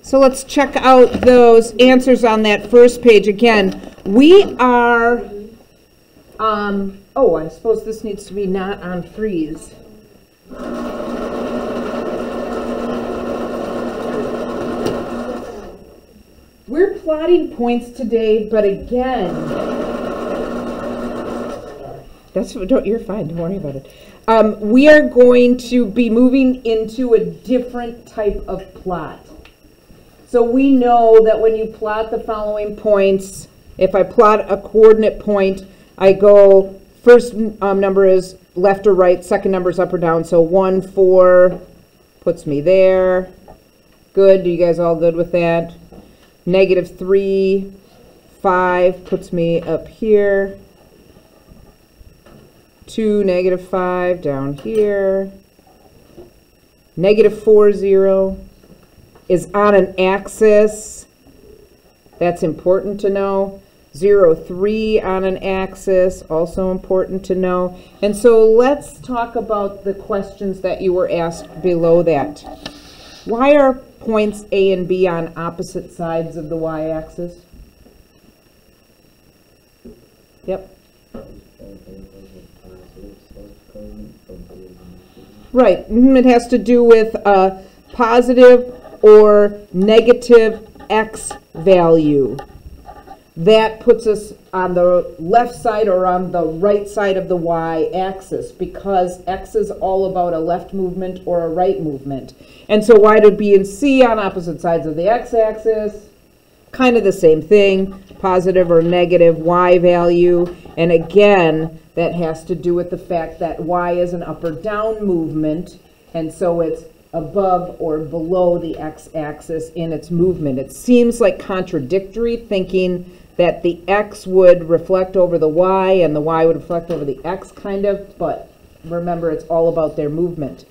So let's check out those answers on that first page again. We are, oh, I suppose this needs to be not on freeze. We're plotting points today, but again, you're fine, don't worry about it. We are going to be moving into a different type of plot. So we know that when you plot the following points, if I plot a coordinate point, I go, first number is left or right, second number is up or down. So 1, 4 puts me there. Good, you guys all good with that? -3, 5 puts me up here. 2, -5 down here. -4, 0 is on an axis. That's important to know. 0, 3 on an axis, also important to know. And so let's talk about the questions that you were asked below that. Why are points A and B on opposite sides of the y-axis? Yep. Right. It has to do with a positive or negative x value. That puts us on the left side or on the right side of the y-axis because x is all about a left movement or a right movement. And so why do B and C on opposite sides of the x-axis? Kind of the same thing, positive or negative y value. And again, that has to do with the fact that y is an up or down movement, and so it's above or below the x-axis in its movement. It seems like contradictory, thinking that the x would reflect over the y and the y would reflect over the x, kind of, but remember, it's all about their movement.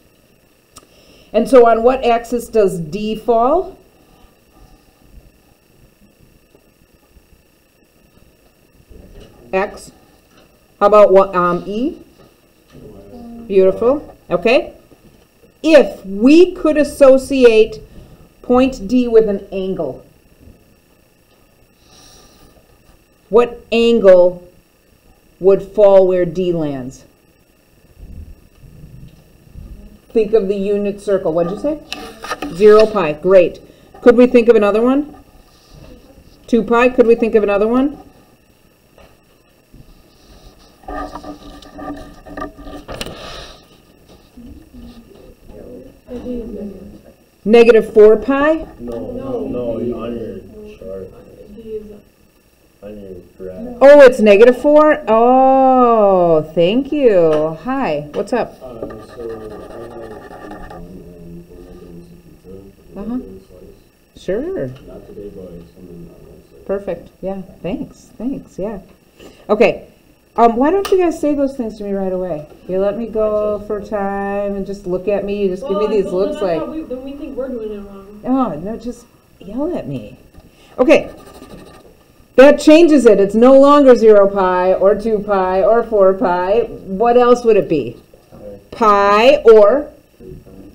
And so on what axis does D fall? X. How about what, E? Beautiful. Okay. If we could associate point D with an angle, what angle would fall where D lands? Think of the unit circle. What did you say? 0 pi. Great. Could we think of another one? 2 pi. Could we think of another one? -4 pi? No, on your chart. On your graph. Oh, it's -4? Oh, thank you. Hi, what's up? Sure. Not today, but something else. Perfect. Yeah, thanks, yeah. Okay. Why don't you guys say those things to me right away? You let me go for time and just look at me. You just give me these looks like... Then we think we're doing it wrong. Oh, no, just yell at me. Okay. That changes it. It's no longer 0 pi or 2 pi or 4 pi. What else would it be? Pi or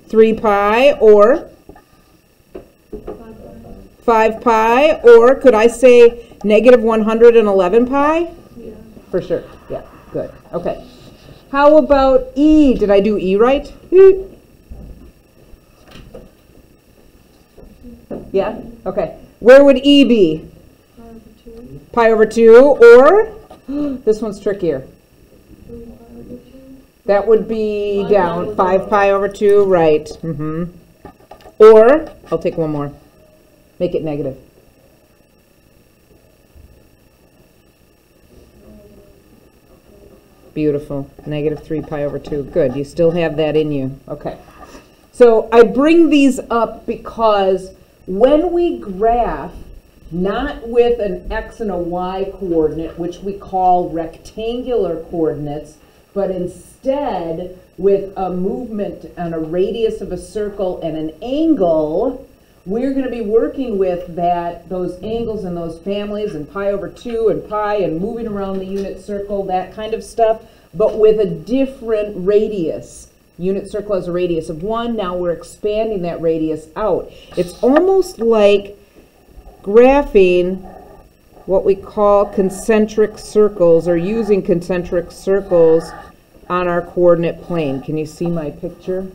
3 pi or 5 pi, or could I say -111 pi? Yeah. For sure. Yeah, good. Okay. How about E? Did I do E right? Yeah? Okay. Where would E be? Pi over 2, or this one's trickier. That would be down. 5 pi over 2, right. Or, I'll take one more. Make it negative. Beautiful. -3 pi over 2. Good. You still have that in you. Okay. So I bring these up because when we graph, not with an x and a y coordinate, which we call rectangular coordinates, but instead with a movement and a radius of a circle and an angle, we're going to be working with those angles and those families and pi over 2 and pi and moving around the unit circle, that kind of stuff, but with a different radius. Unit circle has a radius of 1. Now we're expanding that radius out. It's almost like graphing what we call concentric circles, or using concentric circles on our coordinate plane. Can you see my picture?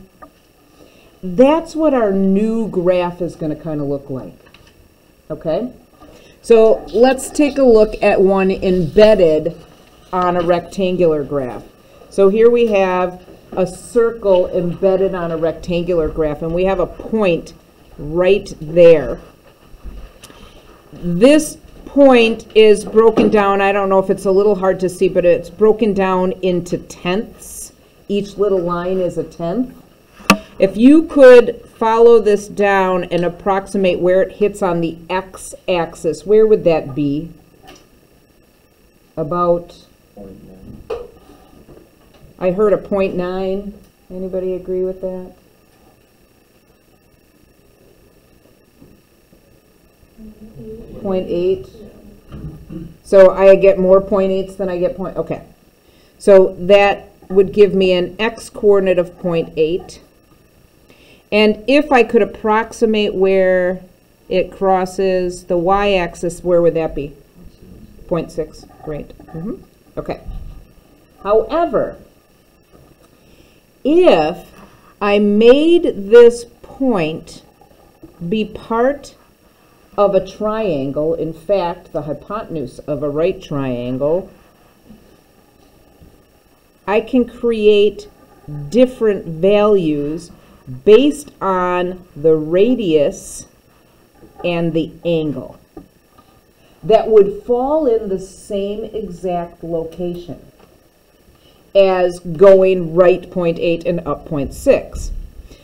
That's what our new graph is going to kind of look like. Okay? So let's take a look at one embedded on a rectangular graph. So here we have a circle embedded on a rectangular graph, and we have a point right there. This point is broken down, I don't know if it's a little hard to see, but it's broken down into tenths. Each little line is a tenth. If you could follow this down and approximate where it hits on the x-axis, where would that be? About, I heard a 0.9. Anybody agree with that? Mm-hmm. 0.8. So I get more 0.8s than I get point. Okay. So that would give me an x-coordinate of 0.8. And if I could approximate where it crosses the y-axis, where would that be? 0.6. Great. Okay. However, if I made this point be part of a triangle, in fact, the hypotenuse of a right triangle, I can create different values based on the radius and the angle that would fall in the same exact location as going right 0.8 and up 0.6.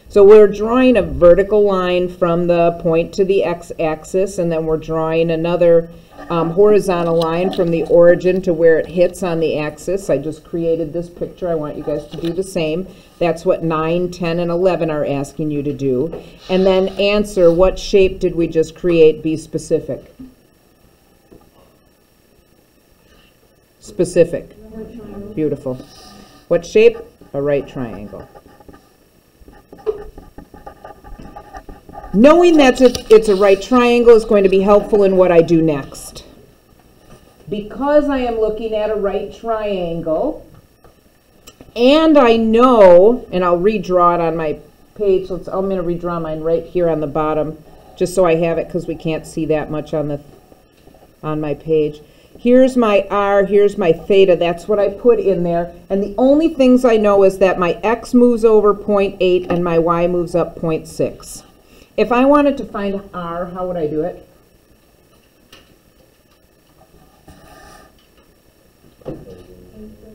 So we're drawing a vertical line from the point to the x-axis, and then we're drawing another horizontal line from the origin to where it hits on the axis. I just created this picture. I want you guys to do the same. That's what 9, 10, and 11 are asking you to do. And then answer, what shape did we just create? Be specific. Specific. Beautiful. What shape? A right triangle. Knowing that it's a right triangle is going to be helpful in what I do next. Because I am looking at a right triangle, and I know, and I'll redraw it on my page. I'm going to redraw mine right here on the bottom, just so I have it, because we can't see that much on my page. Here's my r, here's my theta. That's what I put in there. And the only things I know is that my x moves over 0.8 and my y moves up 0.6. If I wanted to find r, how would I do it?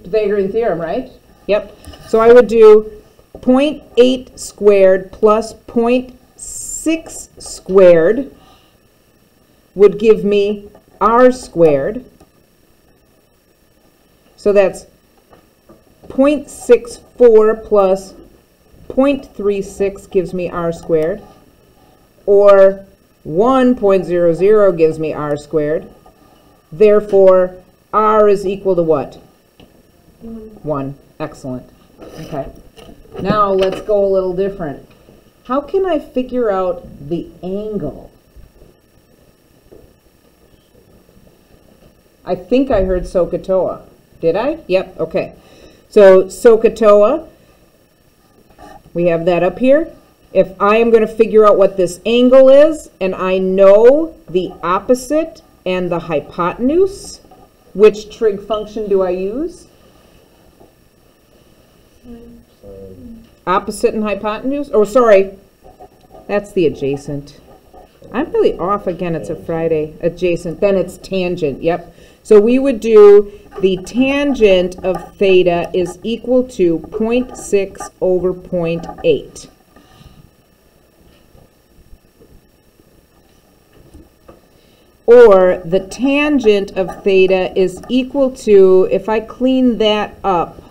Pythagorean theorem, right? Yep. So I would do 0.8 squared plus 0.6 squared would give me r squared. So that's 0.64 plus 0.36 gives me r squared. Or 1.00 gives me r squared. Therefore, r is equal to what? 1. Excellent. Okay. Now let's go a little different. How can I figure out the angle? I think I heard SOHCAHTOA. Did I? Yep. Okay. So SOHCAHTOA, we have that up here. If I am going to figure out what this angle is, and I know the opposite and the hypotenuse, which trig function do I use? Opposite and hypotenuse? Oh, sorry. That's the adjacent. I'm really off again. It's a Friday. Adjacent. Then it's tangent. Yep. So we would do the tangent of theta is equal to 0.6 over 0.8. Or the tangent of theta is equal to, if I clean that up,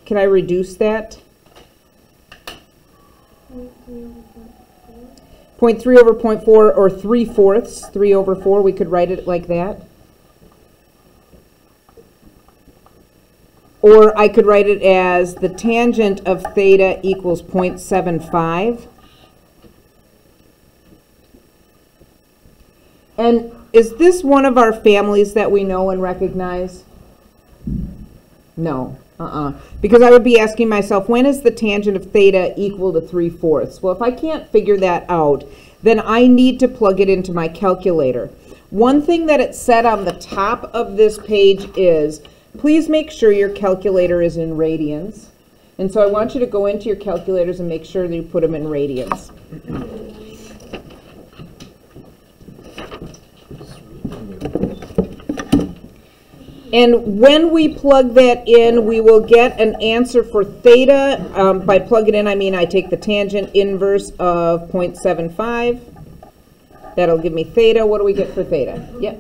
can I reduce that? 0.3 over 0.4 or 3/4, 3 over 4, we could write it like that. Or I could write it as the tangent of theta equals 0.75. And is this one of our families that we know and recognize? No. Because I would be asking myself, when is the tangent of theta equal to 3/4? Well, if I can't figure that out, then I need to plug it into my calculator. One thing that it said on the top of this page is, please make sure your calculator is in radians. And so I want you to go into your calculators and make sure that you put them in radians. And when we plug that in, we will get an answer for theta. By plug it in, I mean I take the tangent inverse of 0.75. That'll give me theta. What do we get for theta? Yep.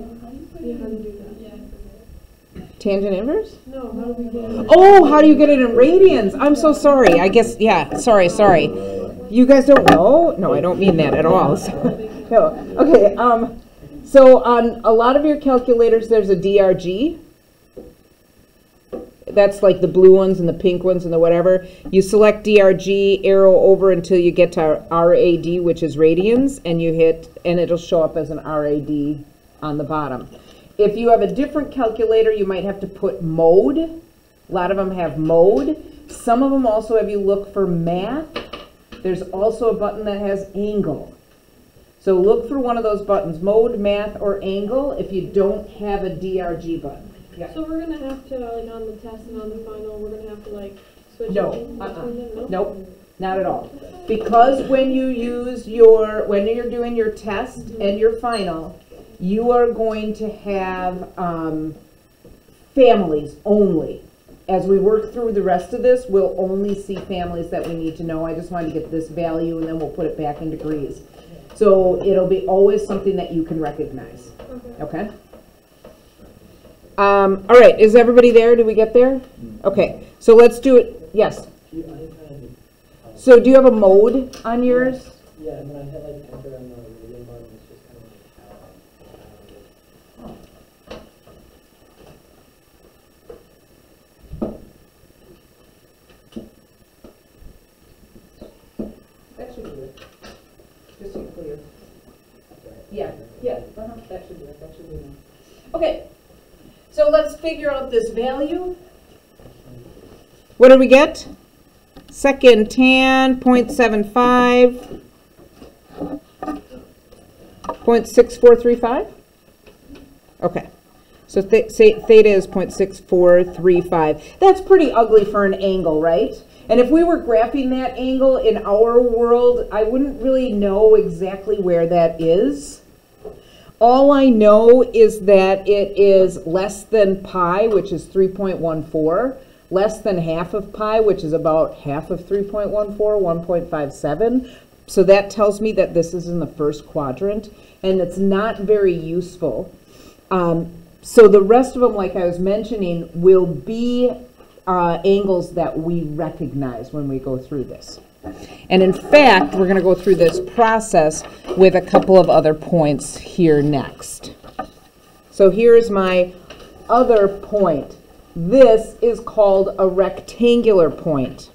Yeah, how to do that? Tangent inverse? No, how do we get it? Oh, how do you get it in radians? I'm so sorry. I guess, yeah, sorry. You guys don't know? No, I don't mean that at all. No. Okay, so on a lot of your calculators, there's a DRG. That's like the blue ones and the pink ones and the whatever. You select DRG, arrow over until you get to RAD, which is radians, and you hit, and it'll show up as an RAD on the bottom. If you have a different calculator, you might have to put mode. A lot of them have mode. Some of them also have you look for math. There's also a button that has angle. So look for one of those buttons, mode, math, or angle, if you don't have a DRG button. Yeah. So we're gonna have to, like, on the test and on the final, we're gonna have to, like, switch No, between them? No? Nope, not at all. Because when you use when you're doing your test and your final, you are going to have families only. As we work through the rest of this, we'll only see families that we need to know. I just wanted to get this value, and then we'll put it back in degrees. So it'll be always something that you can recognize. Okay? All right, is everybody there? Did we get there? Okay, so let's do it. Yes? So do you have a mode on yours? Yeah, and when I hit like enter on the radio button, it's just kind of That should do it. Just so clear. Yeah, that should do it. That should do it. Okay, so let's figure out this value. What did we get? Second tan, 0.75, 0.6435? Okay, so theta is 0.6435. That's pretty ugly for an angle, right? And if we were graphing that angle in our world, I wouldn't really know exactly where that is. All I know is that it is less than pi, which is 3.14, less than half of pi, which is about half of 3.14, 1.57. So that tells me that this is in the first quadrant, and it's not very useful. So the rest of them, like I was mentioning, will be angles that we recognize when we go through this. And in fact, we're going to go through this process with a couple of other points here next. So here's my other point. This is called a rectangular point.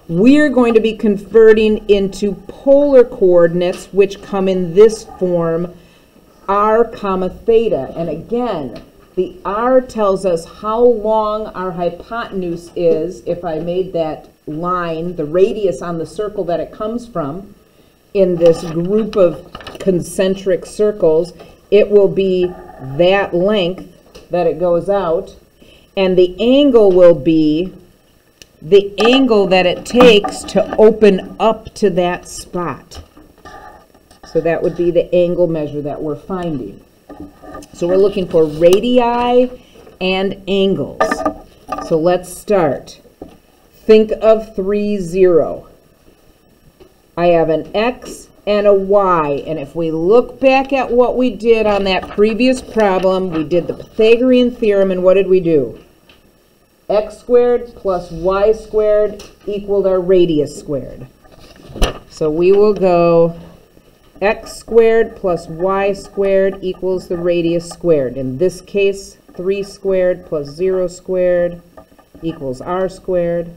We're going to be converting into polar coordinates, which come in this form, r comma theta. And again, the r tells us how long our hypotenuse is. If I made that line, the radius on the circle that it comes from, in this group of concentric circles, it will be that length that it goes out. And the angle will be the angle that it takes to open up to that spot. So that would be the angle measure that we're finding. So we're looking for radii and angles. So let's start. Think of 3, 0. I have an x and a y, and if we look back at what we did on that previous problem, we did the Pythagorean theorem, and what did we do? X squared plus y squared equaled our radius squared. So we will go x squared plus y squared equals the radius squared. In this case, 3 squared plus 0 squared equals r squared.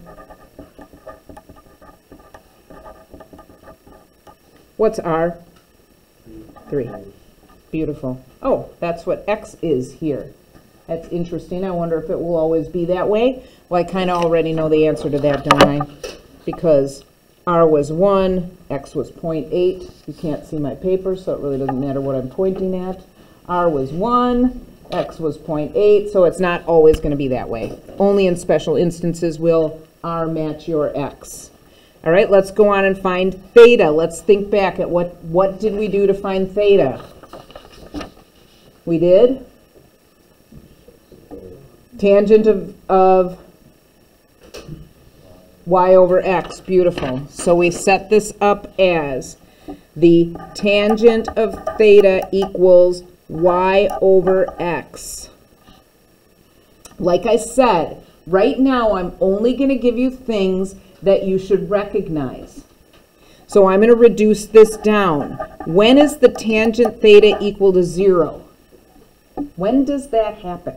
What's r? 3. Beautiful. Oh, that's what x is here. That's interesting. I wonder if it will always be that way. Well, I kind of already know the answer to that, don't I? Because r was 1, x was 0.8. You can't see my paper, so it really doesn't matter what I'm pointing at. R was 1, x was 0.8, so it's not always going to be that way. Only in special instances will r match your x. All right, let's go on and find theta. Let's think back at what did we do to find theta? We did tangent of y over x. Beautiful. So we set this up as the tangent of theta equals y over x. Like I said, right now I'm only going to give you things that you should recognize. So I'm going to reduce this down. When is the tangent theta equal to 0? When does that happen?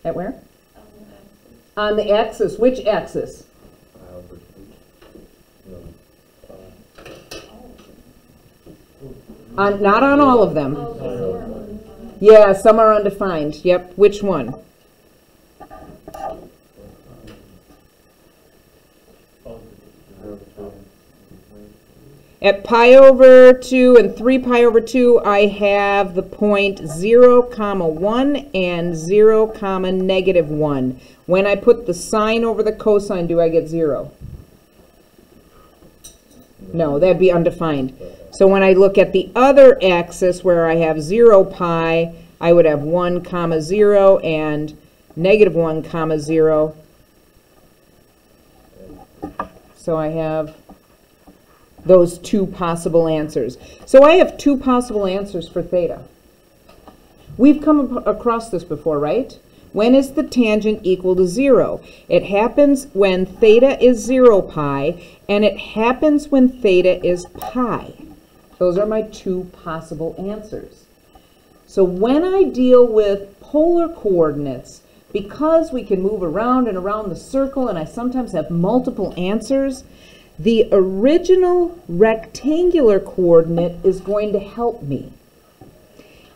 At where? On the axis. Which axis? Not on all of them. Yeah, some are undefined. Yep. Which one? At pi over 2 and 3 pi over 2, I have the point 0, 1 and 0, -1. When I put the sine over the cosine, do I get 0? No, that'd be undefined. So when I look at the other axis where I have 0 pi, I would have 1, 0 and -1, 0. So I have those two possible answers. So I have two possible answers for theta. We've come across this before, right? When is the tangent equal to 0? It happens when theta is 0 pi, and it happens when theta is pi. Those are my two possible answers. So when I deal with polar coordinates, because we can move around and around the circle, and I sometimes have multiple answers, the original rectangular coordinate is going to help me.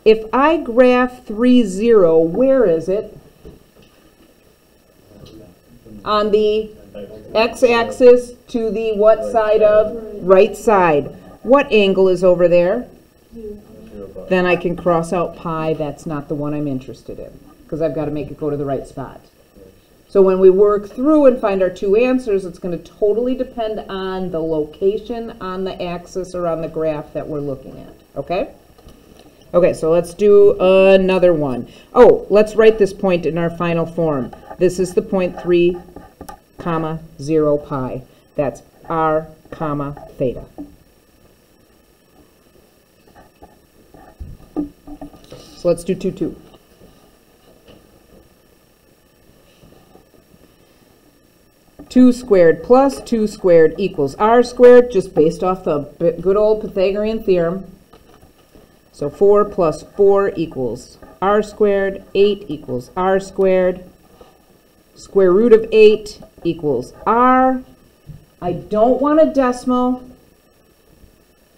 If I graph 3, 0, where is it? On the x-axis to the what side of? Right side. What angle is over there? Then I can cross out pi. That's not the one I'm interested in, because I've got to make it go to the right spot. So when we work through and find our two answers, it's going to totally depend on the location on the axis or on the graph that we're looking at, okay? Okay, so let's do another one. Oh, let's write this point in our final form. This is the point 3, 0 pi. That's r, theta. So let's do 2, 2. Two squared plus 2 squared equals r squared, just based off the good old Pythagorean theorem. So 4 plus 4 equals r squared, 8 equals r squared, square root of 8 equals r. I don't want a decimal.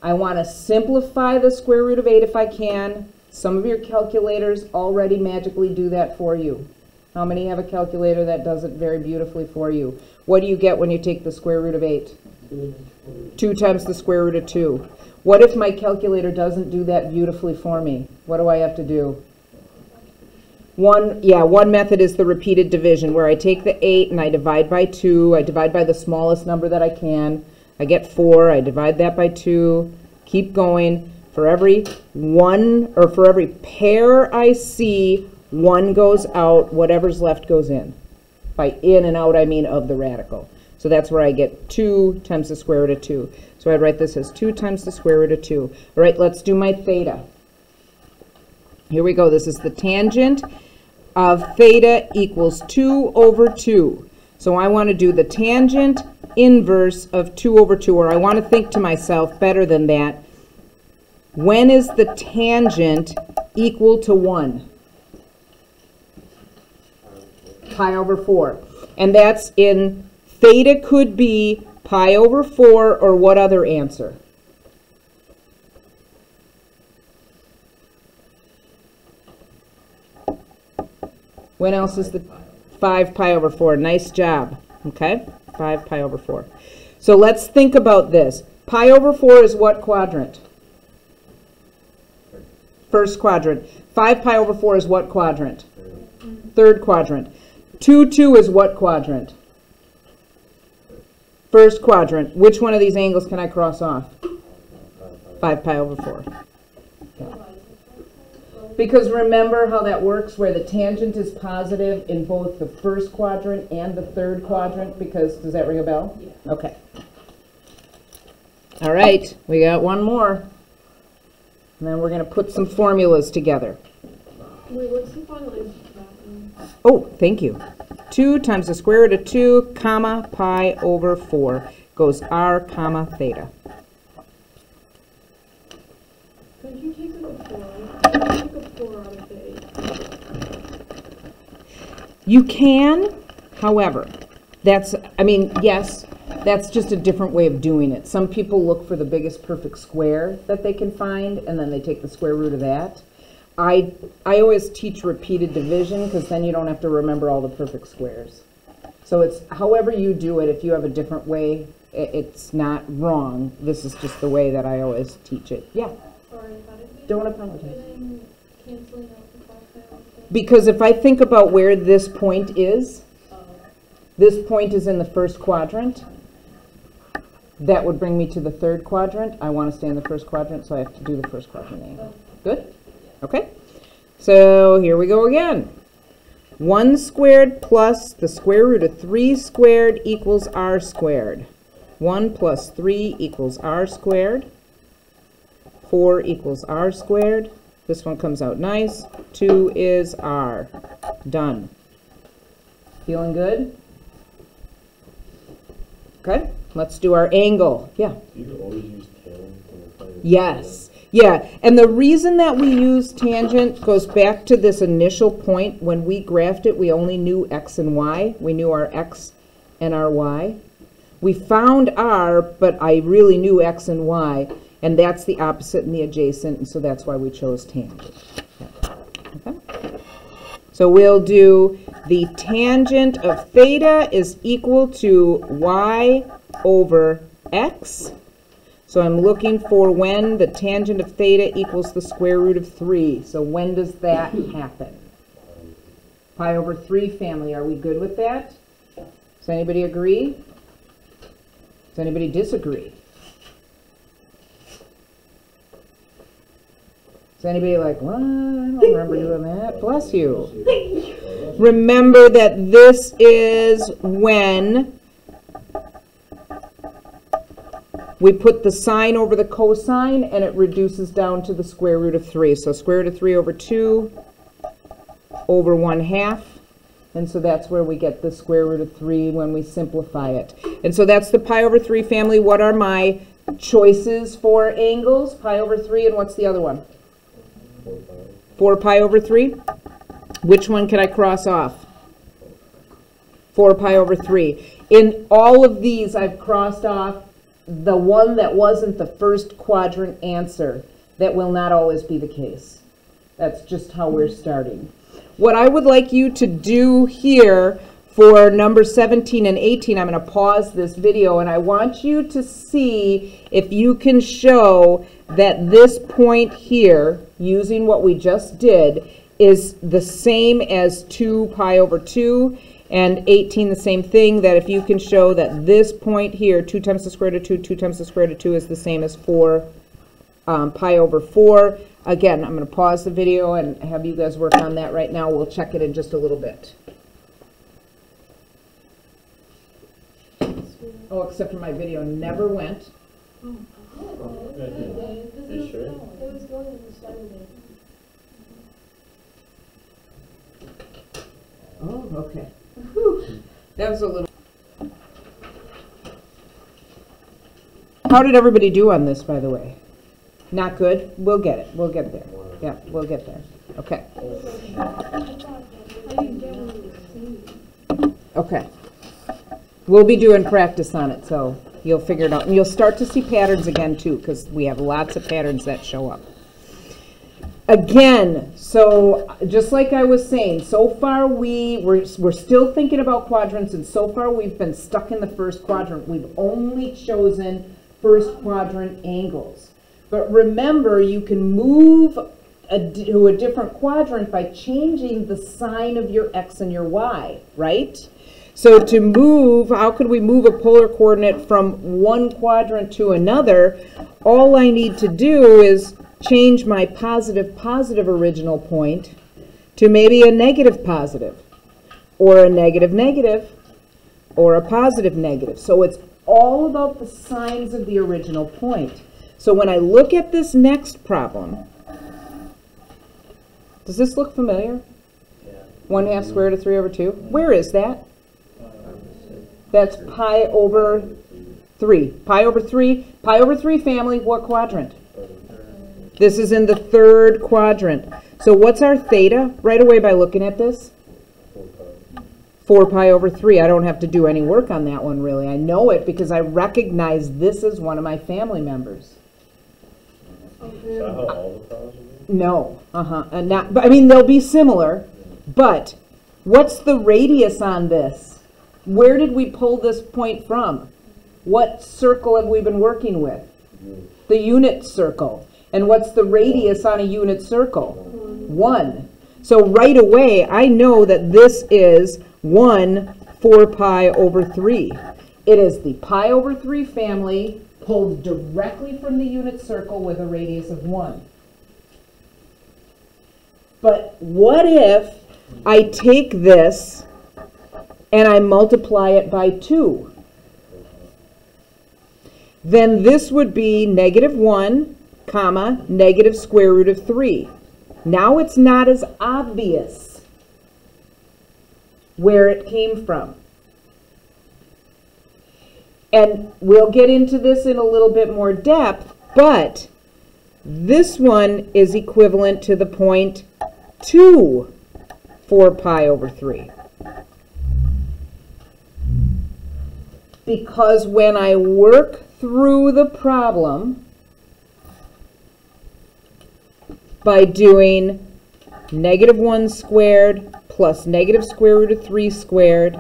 I want to simplify the square root of 8 if I can. Some of your calculators already magically do that for you. How many have a calculator that does it very beautifully for you? What do you get when you take the square root of 8? 2 times the square root of 2. What if my calculator doesn't do that beautifully for me? What do I have to do? One method is the repeated division, where I take the 8 and I divide by 2. I divide by the smallest number that I can. I get 4. I divide that by 2. Keep going. For every one, or for every pair I see, 1 goes out, whatever's left goes in. By in and out, I mean of the radical. So that's where I get 2 times the square root of 2. So I'd write this as 2 times the square root of 2. All right, let's do my theta. Here we go. This is the tangent of theta equals 2 over 2. So I want to do the tangent inverse of 2 over 2, or I want to think to myself better than that. when is the tangent equal to 1? Pi over 4. And that's in theta could be pi over 4 or what other answer? When else is the 5 pi over 4? Nice job. Okay? 5 pi over 4. So let's think about this. Pi over 4 is what quadrant? First quadrant. 5 pi over 4 is what quadrant? Third quadrant. 2, 2 is what quadrant? First quadrant. Which one of these angles can I cross off? 5 pi over 4. Yeah. Because remember how that works, where the tangent is positive in both the first quadrant and the third quadrant? Because, does that ring a bell? Yeah. Okay. All right, we got one more. And then we're going to put some formulas together. Wait, what's the final answer for that one? Oh, thank you. 2 times the square root of 2, comma, pi over 4 goes r, comma, theta. Could you take like a 4? Take a 4 out of the 8. You can, however, that's, I mean, yes, that's just a different way of doing it. Some people look for the biggest perfect square that they can find, and then they take the square root of that. I always teach repeated division, because then you don't have to remember all the perfect squares. So it's however you do it. If you have a different way, it's not wrong. This is just the way that I always teach it. Yeah. Sorry, how did we Don't apologize. canceling out the 5 pi over 4? Because if I think about where this point is, this point is in the first quadrant. That would bring me to the third quadrant. I want to stay in the first quadrant, so I have to do the first quadrant angle. Good? Okay. So here we go again. 1 squared plus the square root of 3 squared equals r squared. 1 plus 3 equals r squared. 4 equals r squared. This one comes out nice. 2 is r. Done. Feeling good? Okay, let's do our angle. Yeah. Do you always use tan? Yes. Yeah, and the reason that we use tangent goes back to this initial point. When we graphed it, we only knew x and y. We knew our x and our y. We found r, but I really knew x and y, and that's the opposite and the adjacent, and so that's why we chose tangent. Okay. So we'll do the tangent of theta is equal to y over x. So I'm looking for when the tangent of theta equals the square root of 3. So when does that happen? Pi over 3 family, are we good with that? Does anybody agree? Does anybody disagree? Is anybody like, well, I don't remember doing that? Bless you. Remember that this is when we put the sine over the cosine and it reduces down to the square root of 3. So square root of 3 over 2 over 1/2. And so that's where we get the square root of 3 when we simplify it. And so that's the pi over 3 family. What are my choices for angles? Pi over 3, and what's the other one? 4 pi over 3. Which one can I cross off? 4 pi over 3. In all of these, I've crossed off the one that wasn't the first quadrant answer. That will not always be the case. That's just how we're starting. What I would like you to do here for number 17 and 18, I'm going to pause this video, and I want you to see if you can show that this point here, using what we just did, is the same as 2 pi over 2, and 18 the same thing, that if you can show that this point here, 2 times the square root of 2, 2 times the square root of 2 is the same as 4 pi over 4. Again, I'm going to pause the video and have you guys work on that right now. We'll check it in just a little bit. Oh, except for my video never went. You sure? It was going when you started it. Oh, okay. Whew. That was a little... How did everybody do on this, by the way? Not good? We'll get it. We'll get there. Yeah, we'll get there. Okay. Okay. We'll be doing practice on it, so you'll figure it out. And you'll start to see patterns again, too, because we have lots of patterns that show up. Again, so just like I was saying, so far we're still thinking about quadrants, and so far we've been stuck in the first quadrant. We've only chosen first quadrant angles. But remember, you can move to a different quadrant by changing the sign of your x and your y, right? So to move, how could we move a polar coordinate from one quadrant to another? All I need to do is change my positive original point to maybe a negative positive, or a negative negative, or a positive negative. So it's all about the signs of the original point. So when I look at this next problem, does this look familiar? Yeah. 1/2 square root of 3 over 2. Where is that? That's pi over 3. Pi over 3. Pi over 3 family, what quadrant? This is in the third quadrant. So what's our theta right away by looking at this? 4 pi over 3. I don't have to do any work on that one, really. I know it because I recognize this as one of my family members. Is that how all the problems are? No, and not. But I mean, they'll be similar. But what's the radius on this? Where did we pull this point from? What circle have we been working with? The unit circle. And what's the radius on a unit circle? 1. So right away, I know that this is 4 pi over 3. It is the pi over 3 family pulled directly from the unit circle with a radius of 1. But what if I take this and I multiply it by 2? Then this would be -1, comma, negative square root of 3. Now it's not as obvious where it came from. And we'll get into this in a little bit more depth, but this one is equivalent to the point 4 pi over 3. Because when I work through the problem by doing -1 squared plus negative square root of 3 squared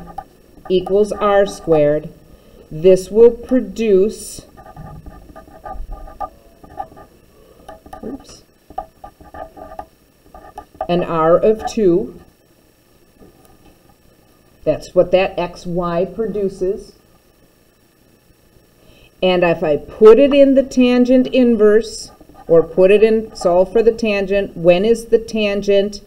equals r squared, this will produce, an r of 2. That's what that xy produces. And if I put it in the tangent inverse, or put it in, solve for the tangent, when is the tangent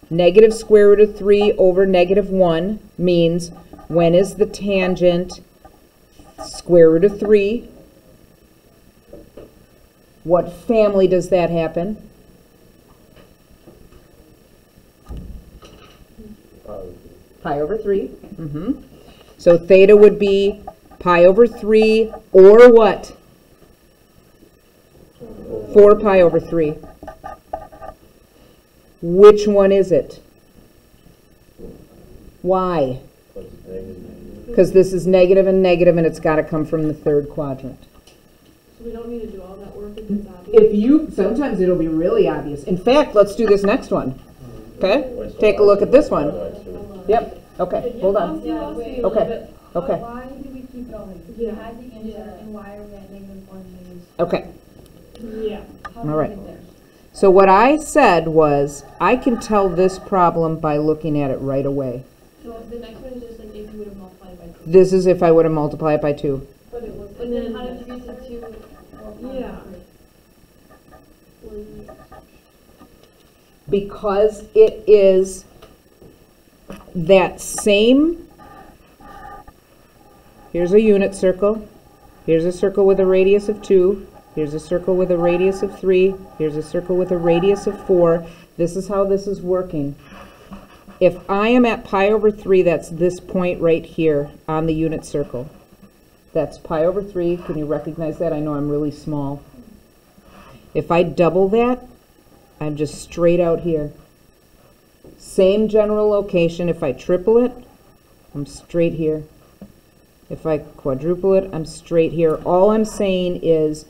negative square root of 3 over -1 means when is the tangent square root of 3? What family does that happen? Pi over 3. So theta would be pi over 3 or what? 4 pi over 3. Which one is it? Why? Because this is negative and negative, and it's got to come from the third quadrant. So we don't need to do all that work if it's obvious? Sometimes it'll be really obvious. In fact, let's do this next one. Okay? Take a look at this one. Yep. Okay, hold on. Okay. Okay. Why do we keep going? Yeah. Add the answer, and why are we at -1 minus? Okay. Yeah. How do All we right. get there? So what I said was, I can tell this problem by looking at it right away. So the next one is just like if you would have multiplied by 2. This is if I would have multiplied it by 2. But it was, And and then then how did you get to 2 or Yeah. 3? Because it is that same, here's a unit circle, here's a circle with a radius of 2, here's a circle with a radius of 3, here's a circle with a radius of 4. This is how this is working. If I am at pi over 3, that's this point right here on the unit circle. That's pi over 3. Can you recognize that? I know I'm really small. If I double that, I'm just straight out here. Same general location. If I triple it, I'm straight here. If I quadruple it, I'm straight here. All I'm saying is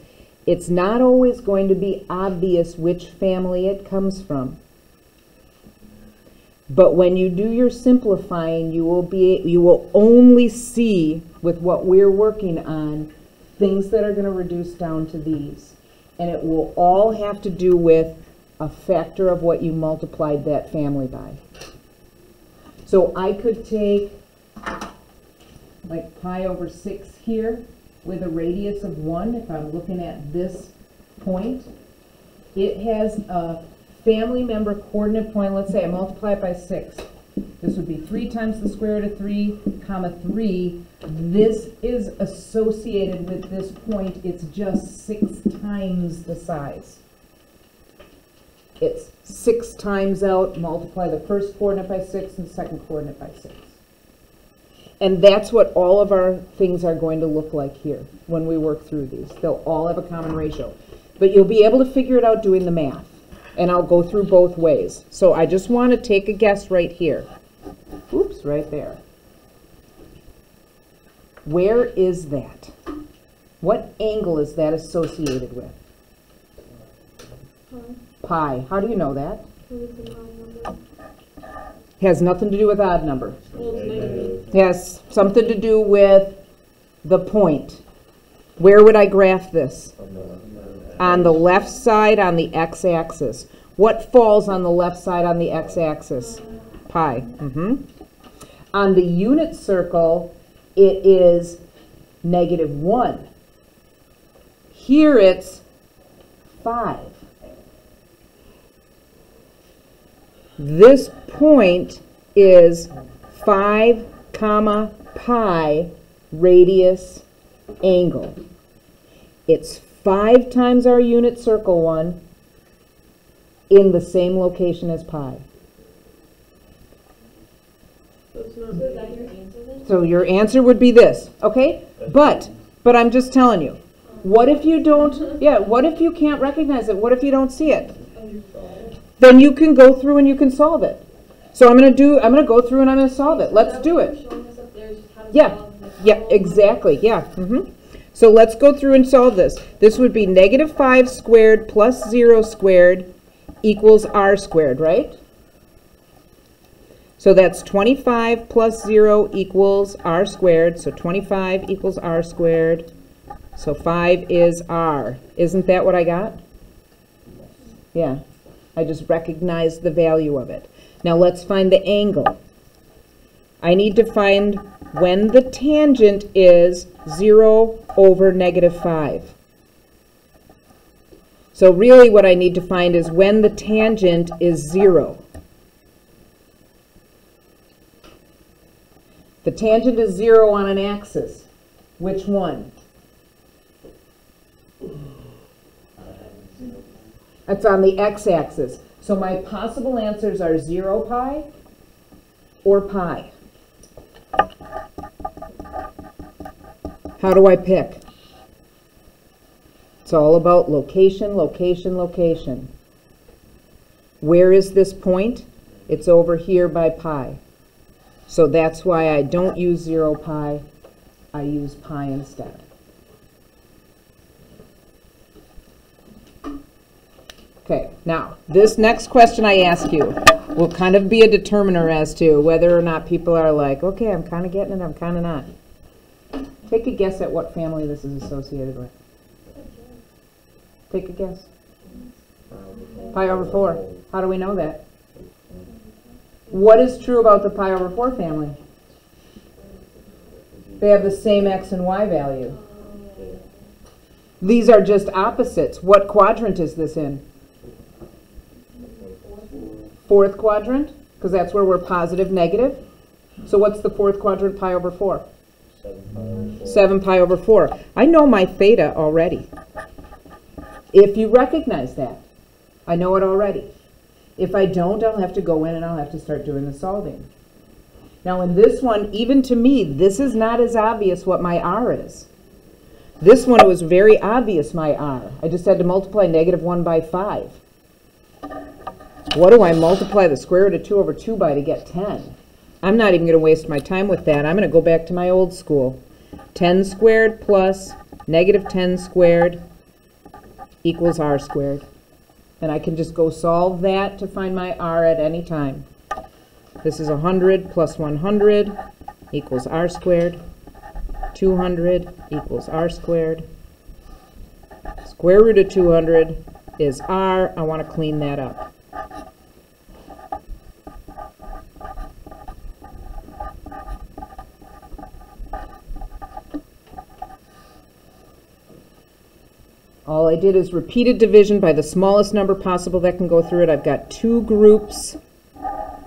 it's not always going to be obvious which family it comes from. But when you do your simplifying, you will only see with what we're working on things that are going to reduce down to these. And it will all have to do with a factor of what you multiplied that family by. So I could take like pi over 6 here with a radius of 1, if I'm looking at this point. It has a family member coordinate point. Let's say I multiply it by 6. This would be 3 times the square root of 3, comma 3. This is associated with this point. It's just 6 times the size. It's 6 times out, multiply the first coordinate by 6 and the second coordinate by 6. And that's what all of our things are going to look like here when we work through these. They'll all have a common ratio. But you'll be able to figure it out doing the math. And I'll go through both ways. So I just want to take a guess right here. Oops, right there. Where is that? What angle is that associated with? Pi. How do you know that? Because it's an odd number. Has nothing to do with odd number. Well, it's negative. Has something to do with the point. Where would I graph this? On the left side on the x-axis. What falls on the left side on the x-axis? Pi. On the unit circle, it is -1. Here it's 5. This point is 5 comma pi radius angle. It's 5 times our unit circle one in the same location as pi. So it's not So is that negative. your answer then? So your answer would be this, okay? But I'm just telling you, what if you don't, yeah, what if you can't recognize it? What if you don't see it? Then you can go through and you can solve it. So I'm gonna go through and I'm gonna solve it. Let's do it. Showing us up there is just how to Yeah, solve the yeah, problem. exactly, yeah. So let's go through and solve this. This would be -5 squared plus 0 squared equals r squared, right? So that's 25 plus 0 equals r squared. So 25 equals r squared. So 5 is r. Isn't that what I got? Yeah. I just recognized the value of it. Now let's find the angle. I need to find when the tangent is 0 over -5. So really what I need to find is when the tangent is 0. The tangent is 0 on an axis. Which one? It's on the x-axis. So my possible answers are 0 pi or pi. How do I pick? It's all about location, location, location. Where is this point? It's over here by pi. So that's why I don't use 0 pi. I use pi instead. Okay, now, this next question I ask you will kind of be a determiner as to whether or not people are like, okay, I'm kind of getting it, I'm kind of not. Take a guess at what family this is associated with. Take a guess. Pi over 4. How do we know that? What is true about the pi over 4 family? They have the same x and y value. These are just opposites. What quadrant is this in? Fourth quadrant, because that's where we're positive, negative. So what's the fourth quadrant, pi over 4? 7 pi over 4. I know my theta already. If you recognize that, I know it already. If I don't, I'll have to go in and I'll have to start doing the solving. Now in this one, even to me, this is not as obvious what my r is. This one, it was very obvious, my R. I just had to multiply -1 by 5. What do I multiply the square root of 2 over 2 by to get 10? I'm not even going to waste my time with that. I'm going to go back to my old school. 10 squared plus -10 squared equals R squared. And I can just go solve that to find my R at any time. This is 100 plus 100 equals R squared. 200 equals R squared. Square root of 200 is R. I want to clean that up. All I did is repeated division by the smallest number possible that can go through it. I've got 2 groups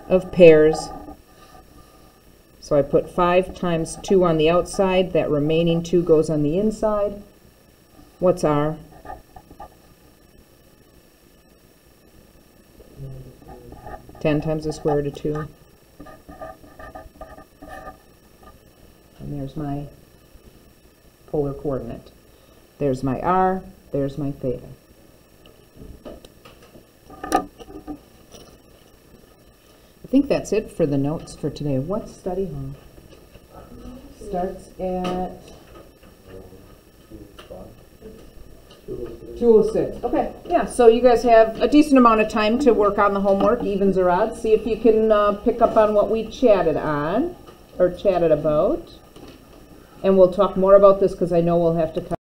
of pairs. So I put 5 times 2 on the outside. That remaining 2 goes on the inside. What's R? -2. 10 times the square root of 2. And there's my polar coordinate. There's my R. There's my theta. I think that's it for the notes for today. What's study hall? Starts at 2:06. Okay, yeah, so you guys have a decent amount of time to work on the homework, evens or odds. See if you can pick up on what we chatted on, or chatted about. And we'll talk more about this because I know we'll have to